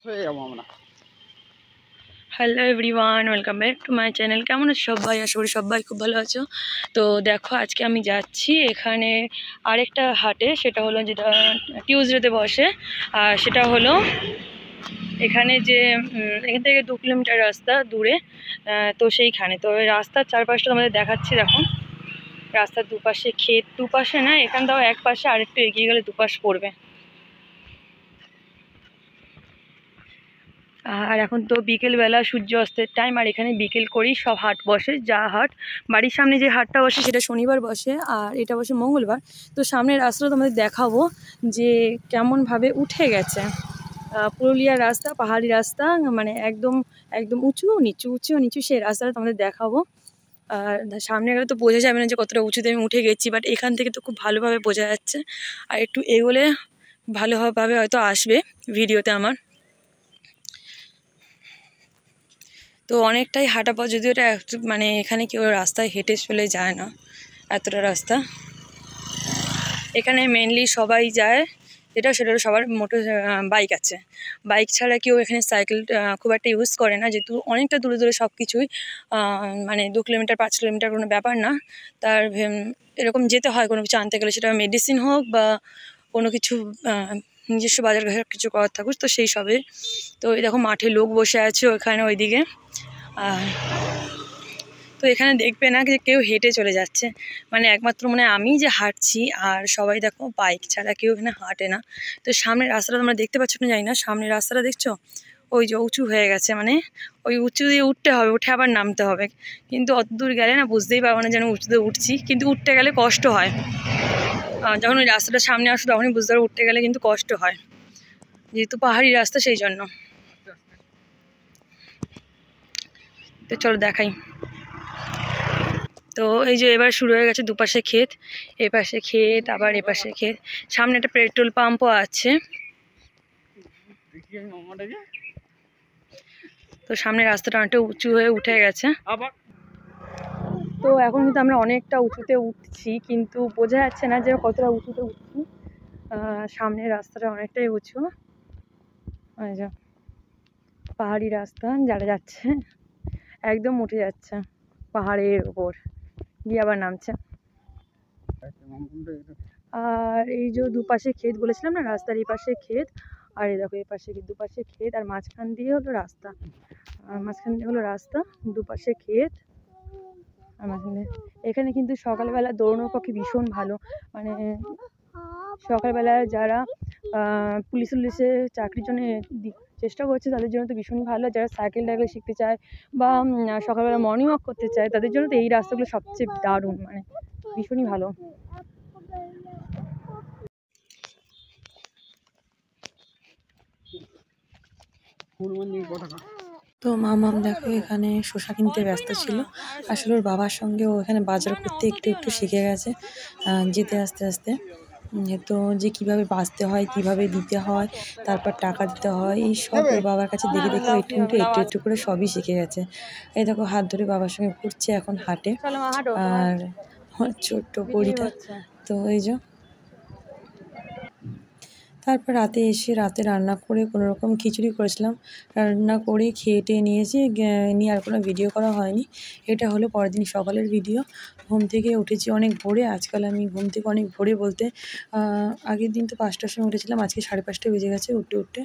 হয়ে যাবো আমরা। Hello everyone, welcome back to my channel. কেমন আছো সবাই? আশা করি সবাই খুব ভালো আছো। তো দেখো, আজকে আমি যাচ্ছি এখানে আরেকটা হাটে, সেটা হলো যেটা টিউসডেতে বসে। আর সেটা হলো এখানে যে এখান থেকে 2 কিলোমিটার রাস্তা দূরে। তো সেইখানে তো রাস্তার চারপাশটা তোমাদের দেখাচ্ছি। দেখো, রাস্তার দুপাশে ক্ষেত, দুপাশে না, এখান থেকে এক পাশে, আর একটু এগিয়ে গেলে দুপাশ পড়বে। আর এখন তো বিকেলবেলা, সূর্য অস্তের টাইম, আর এখানে বিকেল করেই সব হাট বসে। যা হাট বাড়ির সামনে যে হাটটা বসে সেটা শনিবার বসে, আর এটা বসে মঙ্গলবার। তো সামনের রাস্তাটা তোমাদের দেখাবো যে কেমনভাবে উঠে গেছে। পুরুলিয়ার রাস্তা, পাহাড়ি রাস্তা, মানে একদম একদম উঁচু নিচু, উঁচু নিচু, সেই রাস্তাটা তোমাদের দেখাবো। আর সামনে গেলে তো বোঝা যাবে না যে কতটা উঁচুতে আমি উঠে গেছি, বাট এখান থেকে তো খুব ভালোভাবে বোঝা যাচ্ছে। আর একটু এগোলে ভালোভাবে হয়তো আসবে ভিডিওতে আমার। তো অনেকটাই হাঁটা পথ, যদিও এটা মানে এখানে কেউ রাস্তায় হেঁটে চলে যায় না, এতটা রাস্তা। এখানে মেনলি সবাই যায়, সেটা সবার মোটর বাইক আছে। বাইক ছাড়া কেউ এখানে সাইকেল খুব একটা ইউজ করে না, যেহেতু অনেকটা দূরে দূরে সব কিছুই। মানে 2 কিলোমিটার 5 কিলোমিটার কোনো ব্যাপার না। তার এরকম যেতে হয় কোনো কিছু আনতে গেলে, সেটা মেডিসিন হোক বা কোনো কিছু নিজস্ব বাজার ঘাট কিছু করার থাকুক, তো সেই সবে। তো এই দেখো, মাঠে লোক বসে আছে ওখানে ওইদিকে। তো এখানে দেখবে না যে কেউ হেঁটে চলে যাচ্ছে, মানে একমাত্র মানে আমি যে হাঁটছি, আর সবাই দেখো বাইক ছাড়া কেউ এখানে হাঁটে না। তো সামনের রাস্তাটা তোমরা দেখতে পাচ্ছ না জানি না, সামনের রাস্তাটা দেখছো ওই যে উঁচু হয়ে গেছে, মানে ওই উঁচু দিয়ে উঠতে হবে, উঠে আবার নামতে হবে। কিন্তু অত দূর গেলে না বুঝতেই পারবো না যেন উঁচুতে উঠছি, কিন্তু উঠতে গেলে কষ্ট হয়। যখন ওই রাস্তাটা সামনে আসো তখনই বুঝতে পারবো, উঠতে গেলে কিন্তু কষ্ট হয়, যেহেতু পাহাড়ি রাস্তা সেই জন্য। তো চলো দেখাই। তো এই যে এবার শুরু হয়ে গেছে, দুপাশে ক্ষেত, এপাশে ক্ষেত আবার এপাশে ক্ষেত। সামনে একটা পেট্রোল পাম্পও আছে। তো সামনে রাস্তাটা অনেকটা উঁচু হয়ে উঠে গেছে। তো এখন কিন্তু আমরা অনেকটা উঁচুতে উঠছি, কিন্তু বোঝা যাচ্ছে না যে কতটা উঁচুতে উঠছি। সামনের রাস্তাটা অনেকটাই উঁচু। পাহাড়ি রাস্তা, যারা যাচ্ছে একদম উঠে যাচ্ছে পাহাড়ের উপর দিয়ে আবার নামছে। আর এই যে দুপাশে ক্ষেত বলেছিলাম না, রাস্তার এই পাশে ক্ষেত, আর এই দেখো এই পাশে দুপাশে ক্ষেত, আর মাঝখান দিয়ে হলো রাস্তা। আর মাঝখান দিয়ে হলো রাস্তা, দুপাশে ক্ষেত, আর মাঝখানে। এখানে কিন্তু সকালবেলা দৌড়ানোর পক্ষে ভীষণ ভালো, মানে সকালবেলা যারা পুলিশে চাকরির জন্য চেষ্টা করছে তাদের জন্য তো ভীষণই ভালো। যারা সাইকেল টাইকেল শিখতে চায় বা সকালবেলা মর্নিং ওয়াক করতে চায়, তাদের জন্য তো এই রাস্তাগুলো সবচেয়ে দারুণ, মানে ভীষণই ভালো। তো মামাম দেখো এখানে শসা কিনতে ব্যস্ত ছিল। আসলে ওর বাবার সঙ্গে ও এখানে বাজার করতে একটু একটু শিখে গেছে, যেতে আস্তে আস্তে। তো যে কিভাবে বাঁচতে হয়, কিভাবে দিতে হয়, তারপর টাকা দিতে হয়, এই সব ওর বাবার কাছে দেখে দেখে একটু একটু একটু একটু করে সবই শিখে গেছে। এই দেখো হাত ধরে বাবার সঙ্গে ঘুরছে এখন হাটে, আর ছোট্ট পরিটা। তো এই যে তারপর রাতে এসে রাতে রান্না করে কোনো রকম খিচুড়ি করেছিলাম, রান্না করে খেয়ে টেয়ে নিয়েছি, নিয়ে আর কোনো ভিডিও করা হয়নি। এটা হলো পরের দিন সকালের ভিডিও। ঘুম থেকে উঠেছি অনেক ভোরে। আজকাল আমি ঘুম থেকে অনেক ভোরে বলতে আগের দিন তো 5টার সময় উঠেছিলাম, আজকে 5:30 বেজে গেছে উঠতে উঠতে।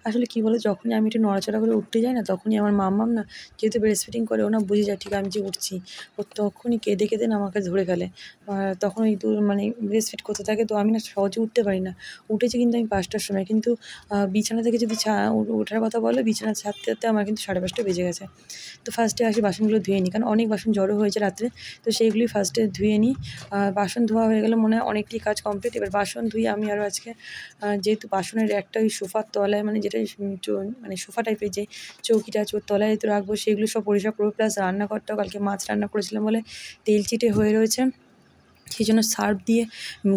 আসলে কী বলো, যখনই আমি একটু নড়াচড়া করে উঠতে যাই না, তখনই আমার মাম্মাম না, যেহেতু ব্রেস্ট ফিডিং করে, ও না বুঝে যায় ঠিক আমি যে উঠছি। ও তখনই কেঁদে কেঁদে না আমাকে ধরে ফেলে। তখন ওই মানে ব্রেস্ট ফিড করতে থাকে, তো আমি না সহজে উঠতে পারি না। উঠেছি কিন্তু আমি 5টার সময়, কিন্তু বিছানা থেকে যদি ওঠার কথা বলো, বিছানা ছাড়তে ছাড়তে আমার কিন্তু 5:30 বেজে গেছে। তো ফার্স্টে আসি বাসনগুলো ধুয়ে নিই, কারণ অনেক বাসন জড়ো হয়েছে রাত্রে। তো সেইগুলি ফার্স্টে ধুয়ে নিই। বাসন ধোয়া হয়ে গেলে মনে হয় অনেকটাই কাজ কমপ্লিট। এবার বাসন ধুয়ে আমি আরও আজকে যেহেতু বাসনের একটা ওই সোফার তলায়, মানে যেটা মানে সোফা টাইপের যে চৌকিটা আছে ওর তলায় তো রাখবো, সেগুলো সব পরিষ্কার করবো। প্লাস রান্নাঘরটাও কালকে মাছ রান্না করেছিলাম বলে তেল চিটে হয়ে রয়েছে, সেই জন্য সার্ফ দিয়ে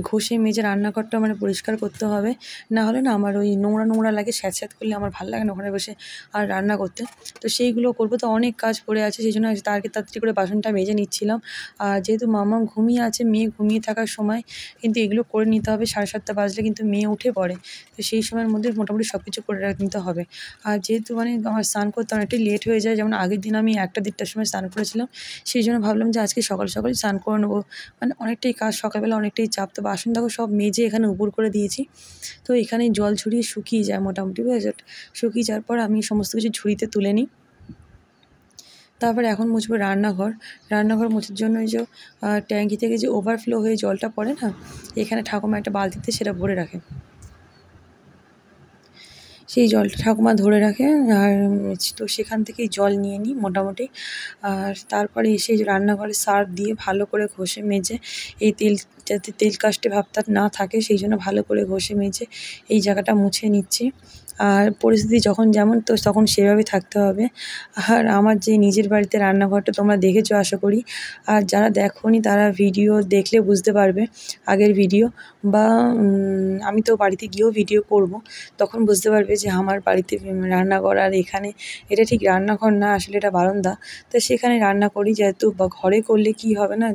ঘষে মেজে রান্নাঘরটা মানে পরিষ্কার করতে হবে। না হলে না আমার ওই নোংরা নোংরা লাগে, স্যাঁতস্যাঁত করলে আমার ভালো লাগে না ওখানে বসে আর রান্না করতে। তো সেইগুলো করবো, তো অনেক কাজ পড়ে আছে, সেই জন্য তাড়াতাড়ি করে বাসনটা মেজে নিচ্ছিলাম। আর যেহেতু মাম্মাম ঘুমিয়ে আছে, মেয়ে ঘুমিয়ে থাকার সময় কিন্তু এগুলো করে নিতে হবে। 7:30 বাজলে কিন্তু মেয়ে উঠে পড়ে, তো সেই সময়ের মধ্যে মোটামুটি সব কিছু করে নিতে হবে। আর যেহেতু মানে আমার স্নান করতে অনেকটাই লেট হয়ে যায়, যেমন আগের দিন আমি 1টা-1:30টার সময় স্নান করেছিলাম, সেই জন্য ভাবলাম যে আজকে সকাল সকালই স্নান করে নেবো। মানে অনেকটাই কাজ, সকালবেলা অনেকটাই চাপ। তো বাসন দেখো সব মেজে এখানে উপর করে দিয়েছি। তো এখানে জল ঝরিয়ে শুকিয়ে যায় মোটামুটি, বুঝেছো? শুকিয়ে যাওয়ার পর আমি সমস্ত কিছু ঝুড়িতে তুলে নিই। তারপরে এখন মুছবো রান্নাঘর। রান্নাঘর মোছার জন্য ওই যে ট্যাঙ্কি থেকে যে ওভারফ্লো হয়ে জলটা পড়ে না, এখানে ঠাকুমা একটা বালতিতে সেটা ভরে রাখে। সেই জলটা ঠাকুমা ধরে রাখে, আর তো সেখান থেকেই জল নিয়ে নিই মোটামুটি। আর তারপরে এসে রান্নাঘরে সার্ফ দিয়ে ভালো করে ঘষে মেজে এই তেল, যাতে তেল কাস্টে ভাবটা না থাকে, সেই জন্য ভালো করে ঘষে মেজে এই জায়গাটা মুছে নিচ্ছি। আর পরিস্থিতি যখন যেমন, তো তখন সেভাবেই থাকতে হবে। আর আমার যে নিজের বাড়িতে রান্নাঘরটা তোমরা দেখেছো আশা করি, আর যারা দেখোনি তারা ভিডিও দেখলে বুঝতে পারবে, আগের ভিডিও বা আমি তো বাড়িতে গিয়েও ভিডিও করব, তখন বুঝতে পারবে যে আমার বাড়িতে রান্নাঘর আর এখানে এটা ঠিক রান্নাঘর না, আসলে এটা বারান্দা। তো সেখানে রান্না করি, যেহেতু বা ঘরে করলে কি হবে না,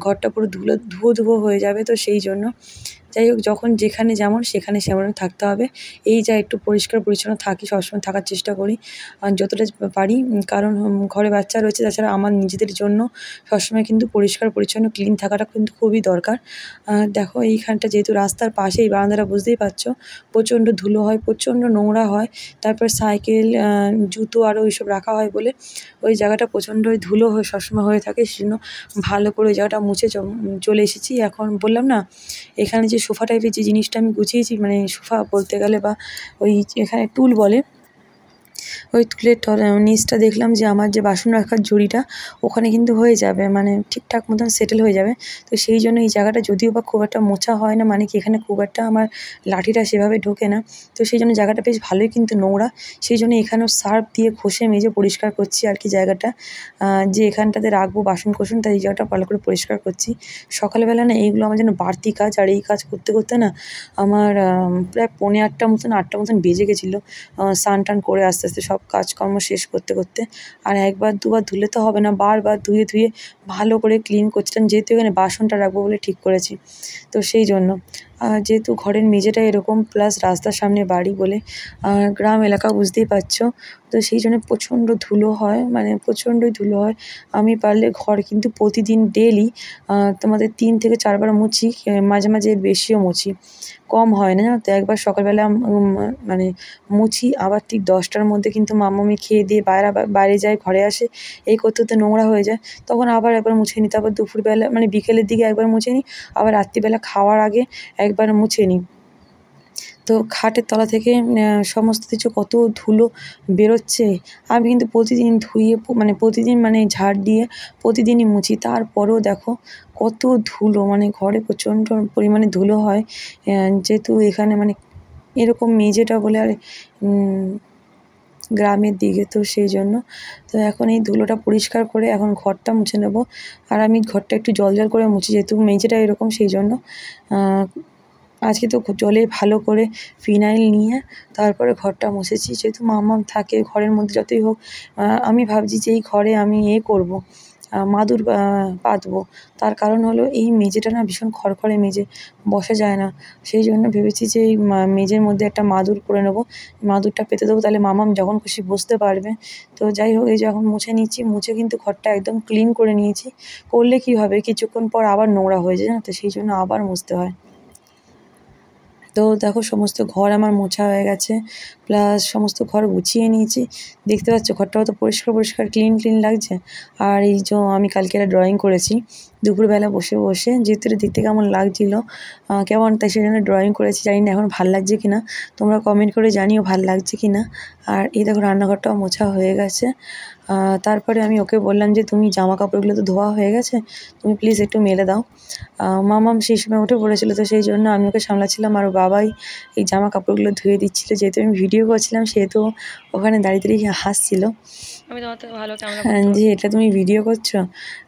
ঘরটা পুরো ধুয়ো ধুয়ো হয়ে যাবে, তো সেই জন্য যাই হোক যখন যেখানে যেমন সেখানে সেমন থাকতে হবে। এই যা একটু পরিষ্কার পরিচ্ছন্ন থাকি, সবসময় থাকার চেষ্টা করি আর যতটা পারি, কারণ ঘরে বাচ্চা রয়েছে, তাছাড়া আমার নিজেদের জন্য সবসময় কিন্তু পরিষ্কার পরিচ্ছন্ন ক্লিন থাকাটা কিন্তু খুবই দরকার। দেখো এইখানটা যেহেতু রাস্তার পাশে, এই বারান্দাটা বুঝতেই পারছো, প্রচণ্ড ধুলো হয়, প্রচণ্ড নোংরা হয়। তারপর সাইকেল, জুতো আরও এইসব রাখা হয় বলে ওই জায়গাটা প্রচণ্ডই ধুলো হয়ে সবসময় হয়ে থাকে, সেজন্য ভালো করে ওই জায়গাটা মুছে চলে এসেছি। এখন বললাম না, এখানে যে সোফা টাইপের যে জিনিসটা আমি গুছিয়েছি, মানে সোফা বলতে গেলে, বা ওই এখানে টুল বলে, ওই টুলের নিচটা দেখলাম যে আমার যে বাসন রাখার ঝুড়িটা, ওখানে কিন্তু হয়ে যাবে, মানে ঠিকঠাক মতন সেটেল হয়ে যাবে। তো সেই জন্য এই জায়গাটা যদিও বা খুব একটা মোছা হয় না, মানে কি এখানে খুব একটা আমার লাঠিটা সেভাবে ঢোকে না, তো সেই জন্য জায়গাটা বেশ ভালোই কিন্তু নোংরা। সেই জন্য এখানেও সার্ফ দিয়ে ঘষে মেজে পরিষ্কার করছি আর কি জায়গাটা, যে এখানটাতে রাখবো বাসন কোসন, তাই এই জায়গাটা ভালো করে পরিষ্কার করছি। সকালবেলা না এইগুলো আমার যেন বাড়তি কাজ, আর এই কাজ করতে করতে না আমার প্রায় 7:45 মতন বেজে গেছিলো, স্নান টান করে আস্তে আস্তে সব কাজকর্ম শেষ করতে করতে। আর একবার দুবার ধুলে তো হবে না, বারবার ধুয়ে ধুয়ে ভালো করে ক্লিন করছিলাম, যেহেতু এখানে বাসনটা রাখবো বলে ঠিক করেছি, তো সেই জন্য। আর যেহেতু ঘরের মেঝেটা এরকম, প্লাস রাস্তার সামনে বাড়ি বলে, গ্রাম এলাকা বুঝতেই পারছো, তো সেই জন্য প্রচণ্ড ধুলো হয়, মানে প্রচণ্ডই ধুলো হয়। আমি পারলে ঘর কিন্তু প্রতিদিন ডেইলি তোমাদের 3 থেকে 4 বার মুছি, মাঝে মাঝে এর বেশিও মুছি, কম হয় না, জানো তো। একবার সকালবেলা মানে মুছি, আবার ঠিক 10টার মধ্যে কিন্তু মাম্মামি খেয়ে দিয়ে বাইরে যায়, ঘরে আসে, এই করতে করতে নোংরা হয়ে যায়, তখন আবার একবার মুছে নিই। তারপর দুপুরবেলা মানে বিকেলের দিকে একবার মুছে নিই, আবার রাত্রিবেলা খাওয়ার আগে একবার মুছে নিই। তো খাটের তলা থেকে সমস্ত কিছু কত ধুলো বেরোচ্ছে, আমি কিন্তু প্রতিদিন ধুয়ে মানে প্রতিদিন মানে ঝাড় দিয়ে প্রতিদিনই মুছি, তারপরেও দেখো কত ধুলো, মানে ঘরে প্রচণ্ড পরিমাণে ধুলো হয়। যেহেতু এখানে মানে এরকম মেঝেটা বলে, আর গ্রামের দিকে, তো সেই জন্য। তো এখন এই ধুলোটা পরিষ্কার করে এখন ঘরটা মুছে নেব। আর আমি ঘরটা একটু জল জল করে মুছি, যেহেতু মেঝেটা এরকম, সেই জন্য। আজকে তো জলে ভালো করে ফিনাইল নিয়ে তারপরে ঘরটা মুছেছি, যেহেতু মাম্মাম থাকে ঘরের মধ্যে, যতই হোক আমি ভাবছি যে এই ঘরে আমি করব, মাদুর পাতবো। তার কারণ হলো এই মেঝেটা না ভীষণ খড়খড়ে মেঝে, বসা যায় না, সেই জন্য ভেবেছি যে এই মেঝের মধ্যে একটা মাদুর করে নেবো, মাদুরটা পেতে দেবো, তাহলে মাম্মাম যখন খুশি বসতে পারবে। তো যাই হোক, এই যখন মুছে নিচ্ছি, মুছে কিন্তু ঘরটা একদম ক্লিন করে নিয়েছি। করলে কি হবে, কিছুক্ষণ পর আবার নোংরা হয়ে যায় না, তো সেই জন্য আবার মুছতে হয়। তো দেখো সমস্ত ঘর আমার মোছা হয়ে গেছে, প্লাস সমস্ত ঘর গুছিয়ে নিয়েছি। দেখতে পাচ্ছ ঘরটাও তো পরিষ্কার পরিষ্কার ক্লিন ক্লিন লাগছে। আর এই যে আমি কালকে একটা ড্রয়িং করেছি দুপুরবেলা বসে বসে, যেহেতু এটা দেখতে কেমন লাগছিলো, কেমন, তাই সেই জন্য ড্রয়িং করেছি। জানি না এখন ভাল লাগছে কি না, তোমরা কমেন্ট করে জানিও ভাল লাগছে কি না। আর এই দেখো রান্নাঘরটাও মোছা হয়ে গেছে। তারপরে আমি ওকে বললাম যে তুমি জামা কাপড়গুলো তো ধোয়া হয়ে গেছে, তুমি প্লিজ একটু মেলে দাও। মামাম সেই সময় উঠে পড়েছিল, তো সেই জন্য আমি ওকে সামলাচ্ছিলাম আর বাবাই এই জামা কাপড়গুলো ধুয়ে দিচ্ছিলো। যেহেতু আমি ভিডিও করছিলাম সেহেতু ওখানে দাঁড়িয়ে দাঁড়িয়ে হাসছিল যে এটা তুমি ভিডিও করছো।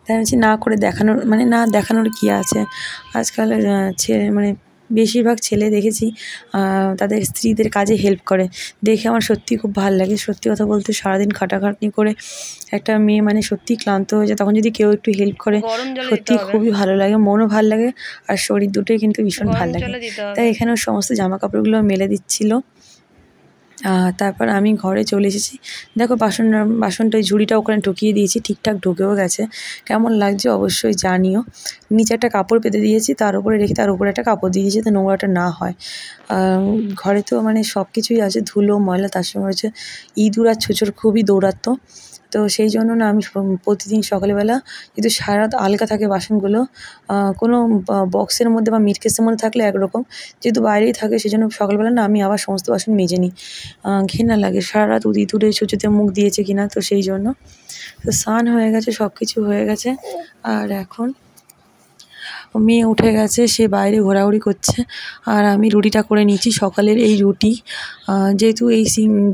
তাই আমি বলছি না করে দেখানোর মানে না দেখানোর কী আছে। আজকাল মানে বেশিরভাগ ছেলে দেখেছি তাদের স্ত্রীদের কাজে হেল্প করে, দেখে আমার সত্যিই খুব ভালো লাগে। সত্যি কথা বলতে সারাদিন খাটাখাটনি করে একটা মেয়ে মানে সত্যিই ক্লান্ত হয়ে যায়, তখন যদি কেউ একটু হেল্প করে সত্যিই খুবই ভালো লাগে, মনও ভালো লাগে আর শরীর দুটোই কিন্তু ভীষণ ভালো লাগে। তাই এখানেও সমস্ত জামা কাপড়গুলো মেলে দিচ্ছিলো। তারপর আমি ঘরে চলে এসেছি। দেখো বাসনটা ওই ঝুড়িটা ওখানে ঢুকিয়ে দিয়েছি, ঠিকঠাক ঢুকেও গেছে। কেমন লাগছে অবশ্যই জানিও। নিচে একটা কাপড় পেতে দিয়েছি, তার উপরে রেখে তার উপরে একটা কাপড় দিয়ে দিয়েছি যাতে নোংরাটা না হয়। ঘরে তো মানে সব কিছুই আছে, ধুলো ময়লা, তার সঙ্গে হচ্ছে ইঁদুর আর ছোচর খুবই দৌড়াতো। তো সেই জন্য না আমি প্রতিদিন সকালবেলা যেহেতু সারা রাত আলগা থাকে বাসনগুলো, কোনো বক্সের মধ্যে বা মিটকেসের মধ্যে থাকলে একরকম, যেহেতু বাইরেই থাকে সেজন্য সকালবেলা না আমি আবার সমস্ত বাসন মেজে নিই। ঘেন্না লাগে সারা রাত ইঁদুরে ছোচোতে মুখ দিয়েছে কিনা, তো সেই জন্য। তো স্নান হয়ে গেছে, সব কিছু হয়ে গেছে, আর এখন মেয়ে উঠে গেছে, সে বাইরে ঘোরাঘুরি করছে আর আমি রুটিটা করে নিচ্ছি। সকালের এই রুটি, যেহেতু এই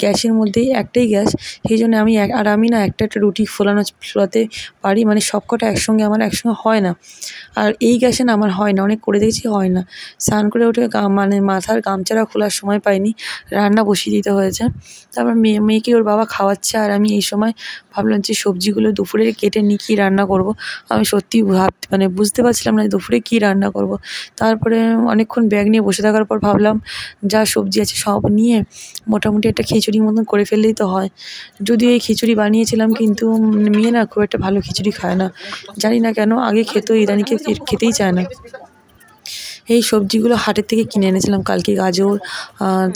গ্যাসের মধ্যে একটাই গ্যাস, সেই জন্য আমি আমি না একটা একটা রুটি ফোলাতে পারি, মানে সব কটা একসঙ্গে আমার একসঙ্গে হয় না। আর এই গ্যাসে না আমার হয় না, অনেক করে দেখেছি হয় না। স্নান করে উঠে মানে মাথার গামছাটা খোলার সময় পাইনি, রান্না বসিয়ে দিতে হয়েছে। তারপর মেয়েকে ওর বাবা খাওয়াচ্ছে আর আমি এই সময় ভাবলাম যে সবজিগুলো দুপুরে কেটে নিয়ে কী রান্না করব। আমি সত্যিই মানে বুঝতে পারছিলাম না দুপুরে কী রান্না করব। তারপরে অনেকক্ষণ ব্যাগ নিয়ে বসে থাকার পর ভাবলাম যা সবজি আছে সব নিয়ে মোটামুটি একটা খিচুড়ি মতন করে ফেললেই তো হয়। যদিও এই খিচুড়ি বানিয়েছিলাম, কিন্তু মেয়ে না খুব একটা ভালো খিচুড়ি খায় না, জানি না কেন। আগে খেতো, ইদানিকে খেতেই চায় না। এই সবজিগুলো হাটের থেকে কিনে এনেছিলাম কালকে, গাজর,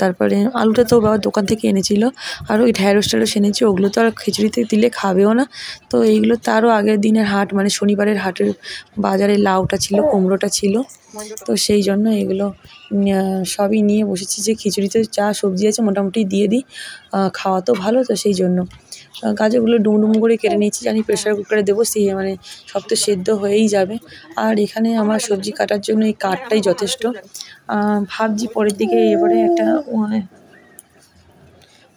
তারপরে আলুটা তো বাবা দোকান থেকে এনেছিল, আর ওই ঢ্যাঁড়স ট্যাঁড়স এনেছি, ওগুলো তো আর খিচুড়িতে দিলে খাবেও না। তো এইগুলো তারও আগের দিনের হাট, মানে শনিবারের হাটের বাজারে লাউটা ছিল, কুমড়োটা ছিল, তো সেই জন্য এগুলো সবই নিয়ে বসেছি যে খিচুড়িতে যা সবজি আছে মোটামুটি দিয়ে দিই, খাওয়া তো ভালো, তো সেই জন্য গাজরগুলো ডুমডুম করে কেটে নিয়েছি, জানি প্রেশার কুকারে দেবো, সেই মানে সব তো সেদ্ধ হয়েই যাবে। আর এখানে আমার সবজি কাটার জন্য এই কাঠটাই যথেষ্ট। ভাবছি পরের দিকে এবারে একটা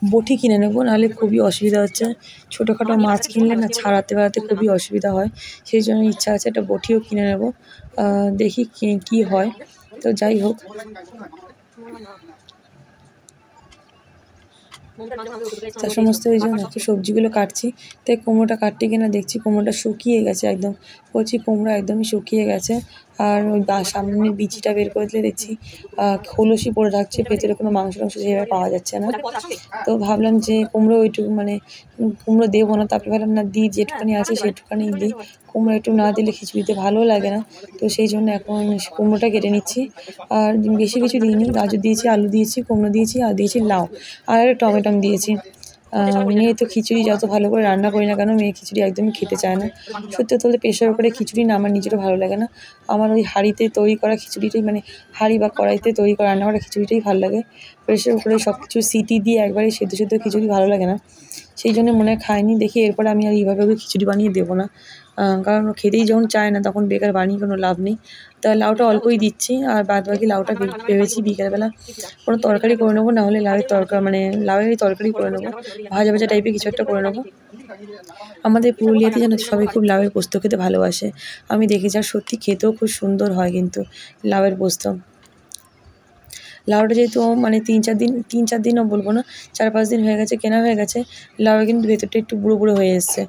বটি কিনে নেবো, নাহলে খুবই অসুবিধা হচ্ছে। ছোটোখাটো মাছ কিনলে না ছাড়াতে বেড়াতে খুবই অসুবিধা হয়, সেই জন্য ইচ্ছা আছে একটা বটিও কিনে নেবো। দেখি কী হয়। তো যাই হোক, তার সমস্ত এই জন্য একটু সবজিগুলো কাটছি। তাই কুমড়োটা কাটতে গিয়ে না দেখছি কুমড়োটা শুকিয়ে গেছে একদম, কচি কুমড়ো একদমই শুকিয়ে গেছে। আর ওই সামনের বিচিটা বের করে দিলে দেখছি খোলসই পড়ে থাকছে, ভেতরে কোনো মাংস টাংস সেভাবে পাওয়া যাচ্ছে না। তো ভাবলাম যে কুমড়ো ওইটুকু মানে কুমড়ো দেবো না, তারপরে ভাবলাম না দিই, যেটুখানি আছে সেটুখানি দিই, কুমড়ো একটু না দিলে খিচুড়িতে ভালোও লাগে না। তো সেই জন্য এখন কুমড়োটা কেটে নিচ্ছি। আর বেশি কিছু দিইনি, গাজর দিয়েছি, আলু দিয়েছি, কুমড়ো দিয়েছি, আর দিয়েছি লাউ, আর টমেটো দিয়েছি। মেয়ে তো খিচুড়ি যত ভালো করে রান্না করি না কেন, মেয়ে খিচুড়ি একদমই খেতে চায় না। সত্যি কথা বলতে প্রেশার কুকারে খিচুড়ি না আমার নিজেরও ভালো লাগে না, আমার ওই হাঁড়িতে তৈরি করা খিচুড়িটাই, মানে হাঁড়ি বা কড়াইতে তৈরি করা রান্না করা খিচুড়িটাই ভালো লাগে। প্রেশার কুকারে সব কিছু সিটি দিয়ে একবারে সেদ্ধ সেদ্ধ খিচুড়ি ভালো লাগে না, সেই জন্য মনে হয় খাইনি। দেখি এরপরে আমি আর এইভাবে ওকে খিচুড়ি বানিয়ে দেবো না, কারণ খেতেই যখন চায় না তখন বেকার বানিয়ে কোনো লাভ নেই। তা লাউটা অল্পই দিচ্ছি, আর বাদ বাকি লাউটা ভেবেছি বিকেলবেলা কোনো তরকারি করে নেবো, নাহলে লাউয়ের মানে লাউয়েরই তরকারি করে নেবো, ভাজা ভাজা টাইপের কিছু একটা করে নেবো। আমাদের পুরুলিয়াতে যেন সবাই খুব লাউয়ের পোস্ত খেতে ভালোবাসে, আমি দেখেছি, আর সত্যি খেতেও খুব সুন্দর হয় কিন্তু লাউয়ের পোস্ত। লাউটা যেহেতু মানে 3-4 দিনও বলবো না, 4-5 দিন হয়ে গেছে কেনা হয়ে গেছে, লাউয়ের কিন্তু ভেতরটা একটু বুড়ো বুড়ো হয়ে এসছে।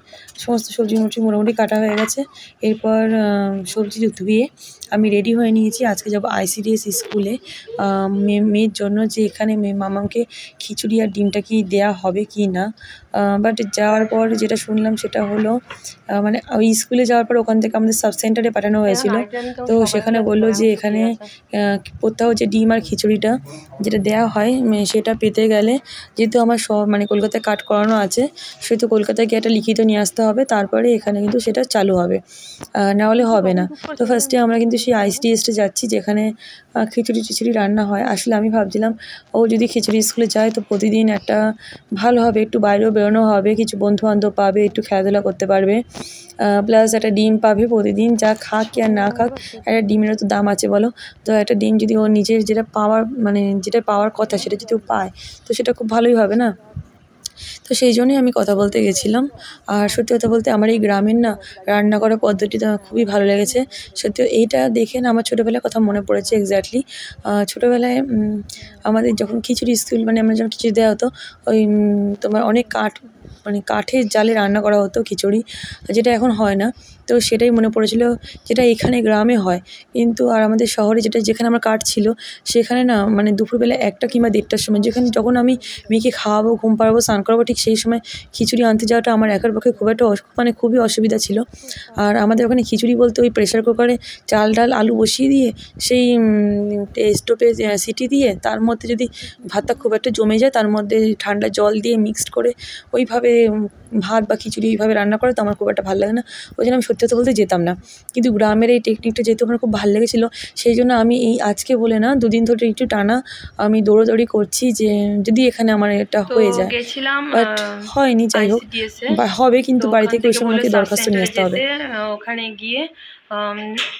সমস্ত সবজি মোটামুটি কাটা হয়ে গেছে। এরপর সবজি ধুয়ে আমি রেডি হয়ে নিয়েছি, আজকে যাবো ICDS স্কুলে মেয়ের জন্য, যে এখানে মামাকে খিচুড়ি আর ডিমটা কি দেওয়া হবে কি না। বাট যাওয়ার পর যেটা শুনলাম সেটা হলো, মানে ওই স্কুলে যাওয়ার পর ওখান থেকে আমাদের সাব সেন্টারে পাঠানো হয়েছিল, তো সেখানে বললো যে এখানে প্রত্যহ যে ডিম আর খিচুড়িটা যেটা দেওয়া হয় সেটা পেতে গেলে, যেহেতু আমার মানে কলকাতায় কার্ড করানো আছে, সেহেতু কলকাতায় গিয়ে একটা লিখিত নিয়ে আসতে হবে, তারপরে এখানে কিন্তু সেটা চালু হবে, না হলে হবে না। তো ফার্স্টে আমরা কিন্তু কিন্তু সেই ICDS যাচ্ছি যেখানে খিচুড়ি টিচুড়ি রান্না হয়। আসলে আমি ভাবছিলাম ও যদি খিচুড়ি স্কুলে যায় তো প্রতিদিন একটা ভালো হবে, একটু বাইরেও বেরোনো হবে, কিছু বন্ধুবান্ধব পাবে, একটু খেলাধুলা করতে পারবে, প্লাস একটা ডিম পাবে প্রতিদিন। যা খাক কি আর না খাক, একটা ডিমেরও তো দাম আছে বলো। তো একটা ডিম যদি ও নিজের যেটা পাওয়ার মানে যেটা পাওয়ার কথা সেটা যদি ও পায় তো সেটা খুব ভালোই হবে না। তো সেই জন্যই আমি কথা বলতে গেছিলাম। আর সত্যি কথা বলতে আমার এই গ্রামের না রান্না করার পদ্ধতিটা আমার খুবই ভালো লেগেছে। সত্যি এইটা দেখে না আমার ছোটোবেলার কথা মনে পড়েছে এক্স্যাক্টলি। ছোটোবেলায় আমাদের যখন খিচুড়ি স্কুল মানে আমরা যখন খিচুড়ি দেওয়া হতো, ওই তোমার অনেক মানে কাঠের জালে রান্না করা হতো খিচুড়ি, যেটা এখন হয় না। তো সেটাই মনে পড়েছিল, যেটা এখানে গ্রামে হয়। কিন্তু আর আমাদের শহরে যেখানে আমার কাঠ ছিল সেখানে না মানে দুপুরবেলা 1টা কিংবা 1:30টার সময় যখন আমি মেয়েকে খাওয়াবো, ঘুম পাড়াবো, স্নান করাবো, ঠিক সেই সময় খিচুড়ি আনতে যাওয়াটা আমার একার পক্ষে খুব একটা মানে খুবই অসুবিধা ছিল। আর আমাদের ওখানে খিচুড়ি বলতে ওই প্রেশার কুকারে চাল ডাল আলু বসিয়ে দিয়ে সেই স্টোভে সিটি দিয়ে তার মধ্যে যদি ভাতটা খুব একটা জমে যায় তার মধ্যে ঠান্ডা জল দিয়ে মিক্সড করে ওইভাবে ভাত বা খিচুড়ি এইভাবে রান্না করে তো আমার খুব একটা ভালো লাগে না। ওই জন্য আমি সত্যি কথা বলতে যেতাম না। কিন্তু গ্রামের এই টেকনিকটা যেহেতু আমার খুব ভালো লেগেছিলো সেই জন্য আমি এই আজকে বলে না 2 দিন ধরে একটু টানা আমি দৌড়াদৌড়ি করছি যে যদি এখানে আমার এটা হয়ে যায়। গেছিলাম বাট হয়নি, যাই হোক ICDS বা হবে, কিন্তু তো বাড়ি ওখান থেকে ওই থেকে সময় বললো আমাকে সাব দরখাস্ত নিয়ে সেন্টারে আসতে হবে। যেতে, ওখানে গিয়ে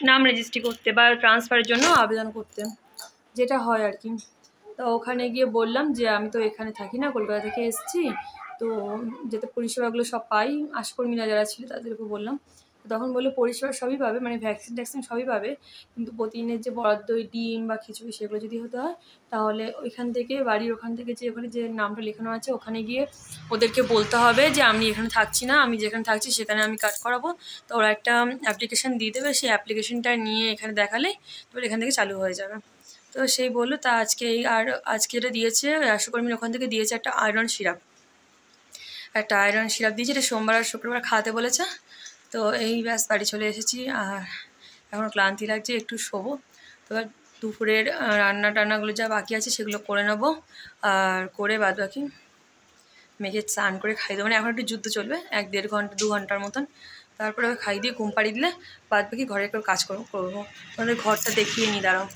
নাম রেজিস্ট্রি করতে বা ট্রান্সফারের জন্য আবেদন করতে, যেটা হয় আর কি। তো ওখানে গিয়ে বললাম যে আমি তো এখানে থাকি না, কলকাতা থেকে এসেছি, তো যাতে পরিষেবাগুলো সব পাই, আশাকর্মীরা যারা ছিল তাদেরকে বললাম। তখন বললো পরিষেবা সবই পাবে, মানে ভ্যাকসিন ট্যাকসিন সবই পাবে, কিন্তু প্রতিদিনের যে বরাদ্দ ডিম বা খিচুড়ি সেগুলো যদি হতে হয় তাহলে ওইখান থেকে বাড়ির ওখান থেকে যে ওখানে যে নামটা লেখানো আছে ওখানে গিয়ে ওদেরকে বলতে হবে যে আমি এখানে থাকছি না, আমি যেখানে থাকছি সেখানে আমি কাজ করাবো। তো ওরা একটা অ্যাপ্লিকেশান দিয়ে দেবে, সেই অ্যাপ্লিকেশনটা নিয়ে এখানে দেখালে তারপর এখান থেকে চালু হয়ে যাবে। তো সেই বললো তা আজকে এটা দিয়েছে আশাকর্মীর ওখান থেকে দিয়েছে একটা আয়রন সিরাপ দিয়েছে, এটা সোমবার আর শুক্রবার খাওয়াতে বলেছে। তো এই ব্যাস বাড়ি চলে এসেছি, আর এখন ক্লান্তি লাগছে, একটু শোবো। তো দুপুরের রান্না টান্নাগুলো যা বাকি আছে সেগুলো করে নেবো, আর করে বাদ বাকি মেয়েকে স্নান করে খাইয়ে দেবো। মানে এখন একটু যুদ্ধ চলবে 1-1.5 ঘন্টা 2 ঘন্টার মতন, তারপরে খাইয়ে দিয়ে ঘুম পাড়িয়ে দিলে বাদ বাকি ঘরে একটু কাজ করবো। তোমাদের ঘরটা দেখিয়ে নিই, দাঁড়াও।